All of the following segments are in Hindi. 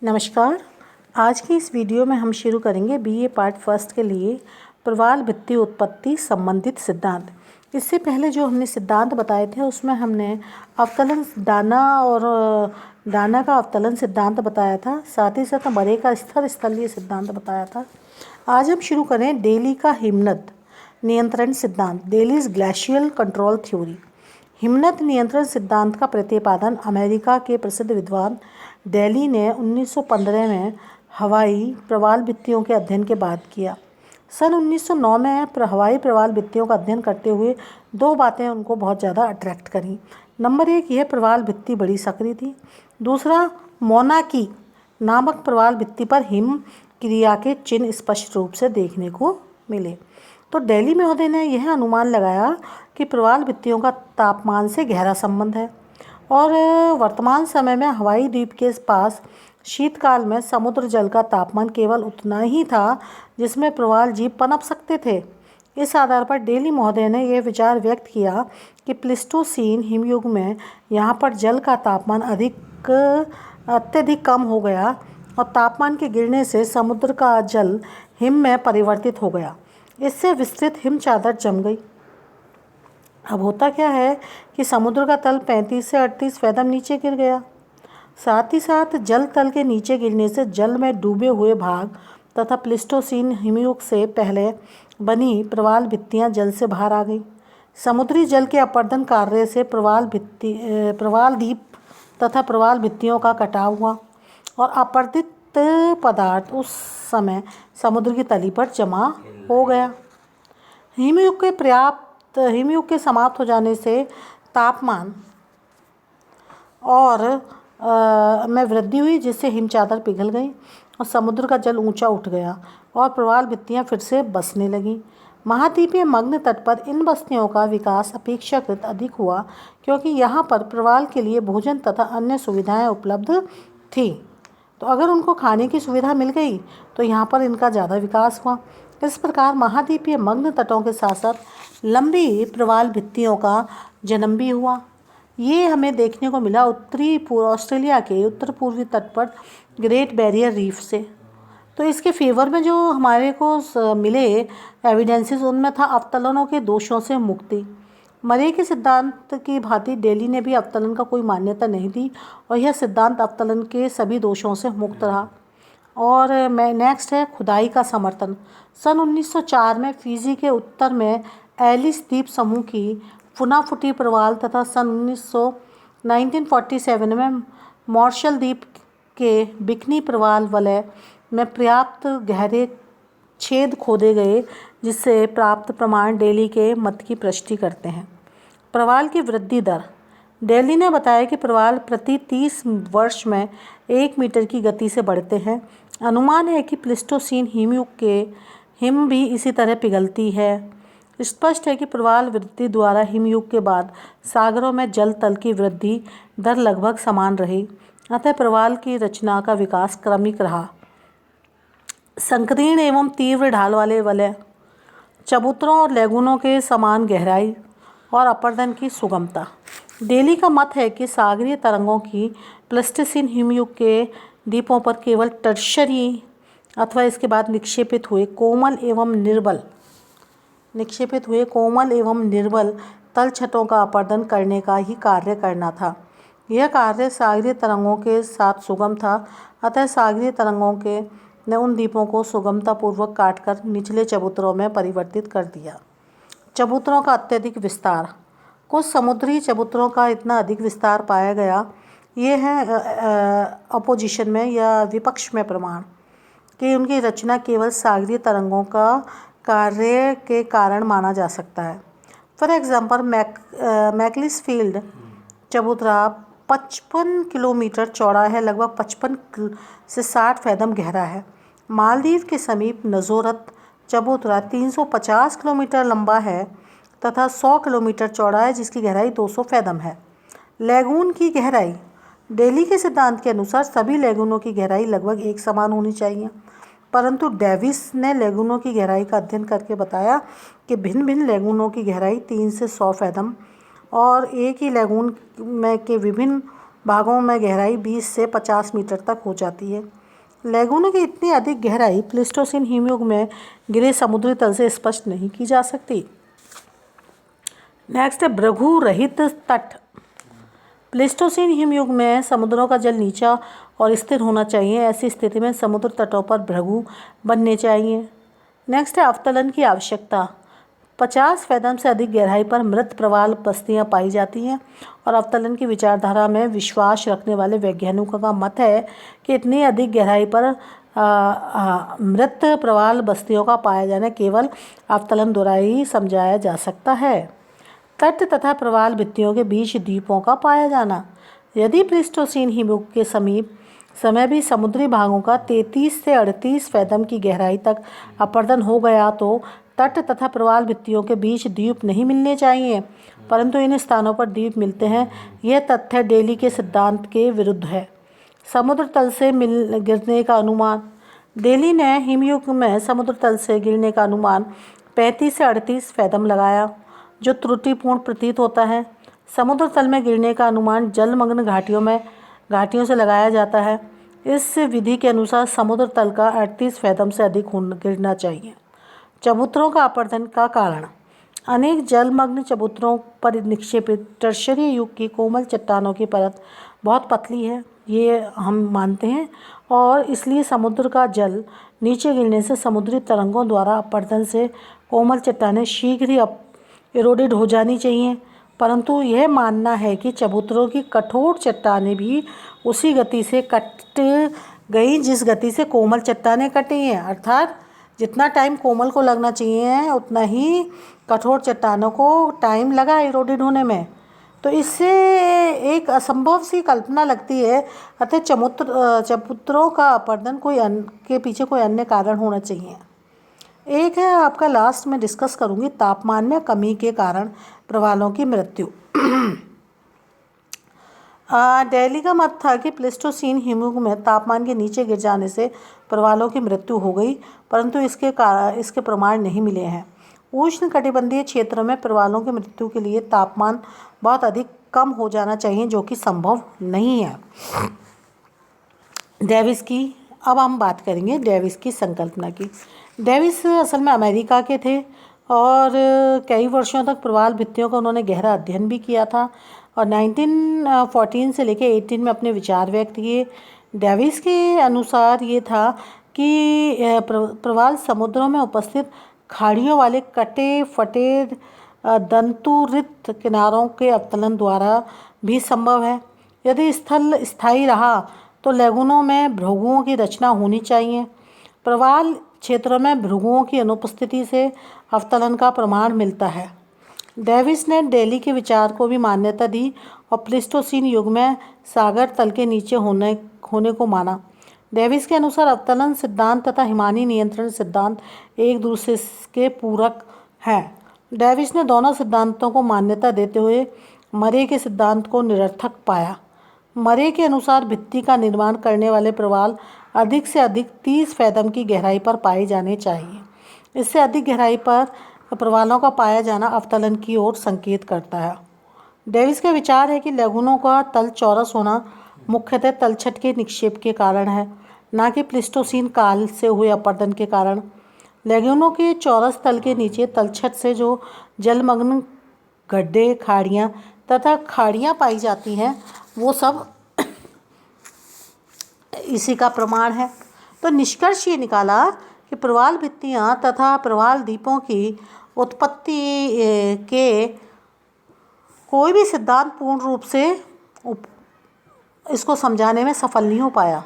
नमस्कार। आज की इस वीडियो में हम शुरू करेंगे बीए पार्ट फर्स्ट के लिए प्रवाल भित्ति उत्पत्ति संबंधित सिद्धांत। इससे पहले जो हमने सिद्धांत बताए थे उसमें हमने अवतलन डाना का अवतलन सिद्धांत बताया था, साथ ही साथ मरे का स्थिर स्थलीय सिद्धांत बताया था। आज हम शुरू करें डेली का हिमनद नियंत्रण सिद्धांत, डेलीज ग्लेशियल कंट्रोल थ्योरी। हिमनद नियंत्रण सिद्धांत का प्रतिपादन अमेरिका के प्रसिद्ध विद्वान डेली ने 1915 में हवाई प्रवाल भित्तियों के अध्ययन के बाद किया। सन 1909 में हवाई प्रवाल भित्तियों का अध्ययन करते हुए दो बातें उनको बहुत ज़्यादा अट्रैक्ट करी। नंबर एक, यह प्रवाल भित्ति बड़ी सक्रिय थी। दूसरा, मोनाकी नामक प्रवाल भित्ति पर हिम क्रिया के चिन्ह स्पष्ट रूप से देखने को मिले। तो डेली महोदय ने यह अनुमान लगाया कि प्रवाल भित्तियों का तापमान से गहरा संबंध है और वर्तमान समय में हवाई द्वीप के पास शीतकाल में समुद्र जल का तापमान केवल उतना ही था जिसमें प्रवाल जीव पनप सकते थे। इस आधार पर डेली महोदय ने यह विचार व्यक्त किया कि प्लीस्टोसीन हिमयुग में यहाँ पर जल का तापमान अत्यधिक कम हो गया और तापमान के गिरने से समुद्र का जल हिम में परिवर्तित हो गया। इससे विस्तृत हिम चादर जम गई। अब होता क्या है कि समुद्र का तल 35 से 38 फैथम नीचे गिर गया। साथ ही साथ जल तल के नीचे गिरने से जल में डूबे हुए भाग तथा प्लीस्टोसीन हिमयुग से पहले बनी प्रवाल भित्तियाँ जल से बाहर आ गई। समुद्री जल के अपर्दन कार्य से प्रवाल द्वीप तथा प्रवाल भित्तियों का कटाव हुआ और अपर्दित पदार्थ उस समय समुद्र की तली पर जमा हो गया। हिमयुग के समाप्त हो जाने से तापमान में वृद्धि हुई, जिससे हिम चादर पिघल गई और समुद्र का जल ऊंचा उठ गया और प्रवाल भित्तियाँ फिर से बसने लगीं। महाद्वीपीय मग्न तट पर इन बस्तियों का विकास अपेक्षाकृत अधिक हुआ क्योंकि यहाँ पर प्रवाल के लिए भोजन तथा अन्य सुविधाएं उपलब्ध थी। तो अगर उनको खाने की सुविधा मिल गई तो यहाँ पर इनका ज़्यादा विकास हुआ। इस प्रकार महाद्वीपीय मग्न तटों के साथ साथ लंबी प्रवाल भित्तियों का जन्म भी हुआ। ये हमें देखने को मिला ऑस्ट्रेलिया के उत्तर पूर्वी तट पर ग्रेट बैरियर रीफ से। तो इसके फेवर में जो हमारे को मिले एविडेंसेस, उनमें था अवतलनों के दोषों से मुक्ति। मरे के सिद्धांत की भांति डेली ने भी अवतलन का कोई मान्यता नहीं दी और यह सिद्धांत अवतलन के सभी दोषों से मुक्त रहा। और नेक्स्ट है खुदाई का समर्थन। सन 1904 में फिजी के उत्तर में एलिस द्वीप समूह की पुनः फुटी प्रवाल तथा सन 1947 में मार्शल द्वीप के बिकनी प्रवाल वलय में पर्याप्त गहरे छेद खोदे गए, जिससे प्राप्त प्रमाण डेली के मत की पुष्टि करते हैं। प्रवाल की वृद्धि दर। डेली ने बताया कि प्रवाल प्रति 30 वर्ष में 1 मीटर की गति से बढ़ते हैं। अनुमान है कि प्लीस्टोसीन हिमयुग के हिम भी इसी तरह पिघलती है। स्पष्ट है कि प्रवाल वृद्धि द्वारा हिमयुग के बाद सागरों में जल तल की वृद्धि दर लगभग समान रही, अतः प्रवाल की रचना का विकास क्रमिक रहा। संकीर्ण एवं तीव्र ढाल वाले वलय, चबूतरों और लैगूनों के समान गहराई और अपर्दन की सुगमता। डेली का मत है कि सागरीय तरंगों की प्लीस्टोसीन हिमयुग के द्वीपों पर केवल टर्शरी अथवा इसके बाद निक्षेपित हुए कोमल एवं निर्बल तल छटों का अपर्दन करने का ही कार्य करना था। यह कार्य सागरीय तरंगों के साथ सुगम था, अतः सागरीय तरंगों ने उन द्वीपों को सुगमतापूर्वक काटकर निचले चबूतरों में परिवर्तित कर दिया। चबूतरों का अत्यधिक विस्तार। कुछ समुद्री चबूतरों का इतना अधिक विस्तार पाया गया, ये है अपोजिशन में या विपक्ष में प्रमाण कि उनकी रचना केवल सागरीय तरंगों का कार्य के कारण माना जा सकता है। फॉर एग्जाम्पल मैकलिसफील्ड चबूतरा 55 किलोमीटर चौड़ा है, लगभग 55 से 60 फैथम गहरा है। मालदीव के समीप नज़ोरत चबूतरा 350 किलोमीटर लंबा है तथा 100 किलोमीटर चौड़ा है, जिसकी गहराई 200 फैथम है। लैगून की गहराई। डेली के सिद्धांत के अनुसार सभी लैगूनों की गहराई लगभग एक समान होनी चाहिए, परंतु डेविस ने लैगूनों की गहराई का अध्ययन करके बताया कि भिन्न भिन्न लैगूनों की गहराई 3 से 100 फैथम और एक ही लैगून में के विभिन्न भागों में गहराई 20 से 50 मीटर तक हो जाती है। लैगूनों की इतनी अधिक गहराई प्लीस्टोसीन हिमयुग में गिरे समुद्री तल से स्पष्ट नहीं की जा सकती। नेक्स्ट है भृगु रहित तट। प्लीस्टोसीन हिमयुग में समुद्रों का जल नीचा और स्थिर होना चाहिए। ऐसी स्थिति में समुद्र तटों पर भृगु बनने चाहिए। नेक्स्ट है अवतलन की आवश्यकता। 50 फैथम से अधिक गहराई पर मृत प्रवाल बस्तियां पाई जाती हैं और अवतलन की विचारधारा में विश्वास रखने वाले वैज्ञानिकों का मत है कि इतनी अधिक गहराई पर मृत प्रवाल बस्तियों का पाया जाना केवल अवतलन द्वारा ही समझाया जा सकता है। तट तथा प्रवाल भित्तियों के बीच द्वीपों का पाया जाना। यदि प्लीस्टोसीन हिमयुग के समीप समय भी समुद्री भागों का 33 से 38 फैथम की गहराई तक अपरदन हो गया तो तट तथा प्रवाल भित्तियों के बीच द्वीप नहीं मिलने चाहिए, परंतु इन स्थानों पर द्वीप मिलते हैं। यह तथ्य डेली के सिद्धांत के विरुद्ध है। समुद्र तल से गिरने का अनुमान। डेली ने हिमयुग में समुद्र तल से गिरने का अनुमान 35 से 38 फैथम लगाया, जो त्रुटिपूर्ण प्रतीत होता है। समुद्र तल में गिरने का अनुमान जलमग्न घाटियों से लगाया जाता है। इस विधि के अनुसार समुद्र तल का 38 फैथम से अधिक गिरना चाहिए। चबूतरों का अपरदन का कारण। अनेक जलमग्न चबूतरों पर निक्षेपित टर्शरी युग की कोमल चट्टानों की परत बहुत पतली है, ये हम मानते हैं, और इसलिए समुद्र का जल नीचे गिरने से समुद्री तरंगों द्वारा अपरदन से कोमल चट्टानें शीघ्र ही इरोडेड हो जानी चाहिए। परंतु यह मानना है कि चबूतरों की कठोर चट्टानें भी उसी गति से कट गई जिस गति से कोमल चट्टानें कटी हैं, अर्थात जितना टाइम कोमल को लगना चाहिए उतना ही कठोर चट्टानों को टाइम लगा इरोडेड होने में। तो इससे एक असंभव सी कल्पना लगती है, अतः चबूतरों का अपरदन के पीछे कोई अन्य कारण होना चाहिए। एक है आपका लास्ट में डिस्कस करूंगी, तापमान में कमी के कारण प्रवालों की मृत्यु। डेली का मत था कि प्लीस्टोसीन हिमयुग में तापमान के नीचे गिर जाने से प्रवालों की मृत्यु हो गई, परंतु इसके प्रमाण नहीं मिले हैं। उष्ण कटिबंधीय क्षेत्र में प्रवालों की मृत्यु के लिए तापमान बहुत अधिक कम हो जाना चाहिए, जो कि संभव नहीं है। डेविस की अब हम बात करेंगे डेविस की संकल्पना की। डेविस असल में अमेरिका के थे और कई वर्षों तक प्रवाल भित्तियों का उन्होंने गहरा अध्ययन भी किया था और 1914 से लेकर 18 में अपने विचार व्यक्त किए। डेविस के अनुसार ये था कि प्रवाल समुद्रों में उपस्थित खाड़ियों वाले कटे फटे दंतुरित किनारों के अवतलन द्वारा भी संभव है। यदि स्थल स्थायी रहा तो लैगूनों में भृगुओं की रचना होनी चाहिए। प्रवाल क्षेत्रों में भृगुओं की अनुपस्थिति से अवतलन का प्रमाण मिलता है। डेविस ने डेली के विचार को भी मान्यता दी और प्लीस्टोसीन युग में सागर तल के नीचे होने को माना। डेविस के अनुसार अवतलन सिद्धांत तथा हिमानी नियंत्रण सिद्धांत एक दूसरे के पूरक हैं। डेविस ने दोनों सिद्धांतों को मान्यता देते हुए मरे के सिद्धांत को निरर्थक पाया। मरे के अनुसार भित्ति का निर्माण करने वाले प्रवाल अधिक से अधिक 30 फैथम की गहराई पर पाए जाने चाहिए। इससे अधिक गहराई पर प्रवालों का पाया जाना अवतलन की ओर संकेत करता है। डेविस का विचार है कि लैगूनों का तल चौरस होना मुख्यतः तलछट के निक्षेप के कारण है, न कि प्लीस्टोसीन काल से हुए अपरदन के कारण। लैगूनों के चौरस तल के नीचे तलछट से जो जलमग्न गड्ढे खाड़ियाँ तथा खाड़ियाँ पाई जाती हैं वो सब इसी का प्रमाण है। तो निष्कर्ष ये निकाला कि प्रवाल भित्तियाँ तथा प्रवाल द्वीपों की उत्पत्ति के कोई भी सिद्धांत पूर्ण रूप से इसको समझाने में सफल नहीं हो पाया।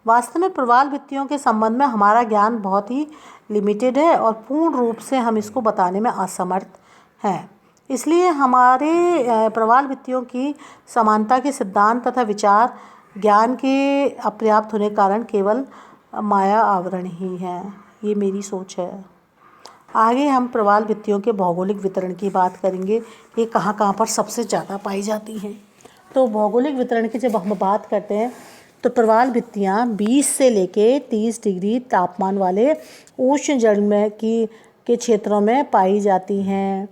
वास्तव में प्रवाल भित्तियों के संबंध में हमारा ज्ञान बहुत ही लिमिटेड है और पूर्ण रूप से हम इसको बताने में असमर्थ हैं। इसलिए हमारे प्रवाल भित्तियों की समानता के सिद्धांत तथा विचार ज्ञान के अपर्याप्त होने के कारण केवल माया आवरण ही है। ये मेरी सोच है। आगे हम प्रवाल भित्तियों के भौगोलिक वितरण की बात करेंगे, ये कहाँ कहाँ पर सबसे ज़्यादा पाई जाती हैं। तो भौगोलिक वितरण की जब हम बात करते हैं तो प्रवाल भित्तियाँ 20 से लेके 30 डिग्री तापमान वाले उष्ण जल में के क्षेत्रों में पाई जाती हैं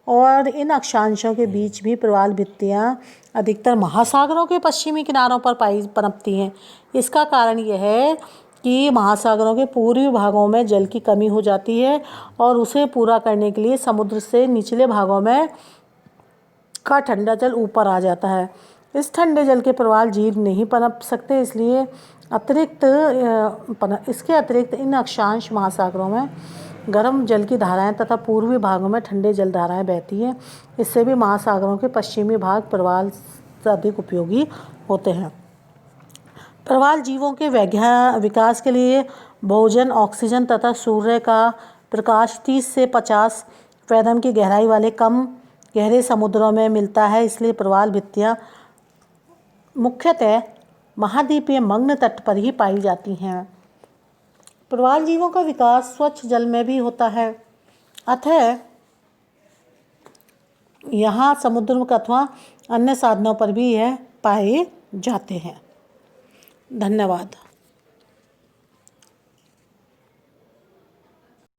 और इन अक्षांशों के बीच भी प्रवाल भित्तियाँ अधिकतर महासागरों के पश्चिमी किनारों पर पनपती हैं। इसका कारण यह है कि महासागरों के पूर्वी भागों में जल की कमी हो जाती है और उसे पूरा करने के लिए समुद्र से निचले भागों में का ठंडा जल ऊपर आ जाता है। इस ठंडे जल के प्रवाल जीव नहीं पनप सकते, इसलिए इसके अतिरिक्त इन अक्षांश महासागरों में गर्म जल की धाराएं तथा पूर्वी भागों में ठंडे जल धाराएं बहती हैं। इससे भी महासागरों के पश्चिमी भाग प्रवाल से अधिक उपयोगी होते हैं। प्रवाल जीवों के विकास के लिए भोजन, ऑक्सीजन तथा सूर्य का प्रकाश 30 से 50 फैथम की गहराई वाले कम गहरे समुद्रों में मिलता है। इसलिए प्रवाल भित्तियाँ मुख्यतः महाद्वीपीय मग्न तट पर ही पाई जाती हैं। प्रवाल जीवों का विकास स्वच्छ जल में भी होता है, अतः यहाँ समुद्र अथवा अन्य साधनों पर भी यह पाए जाते हैं। धन्यवाद।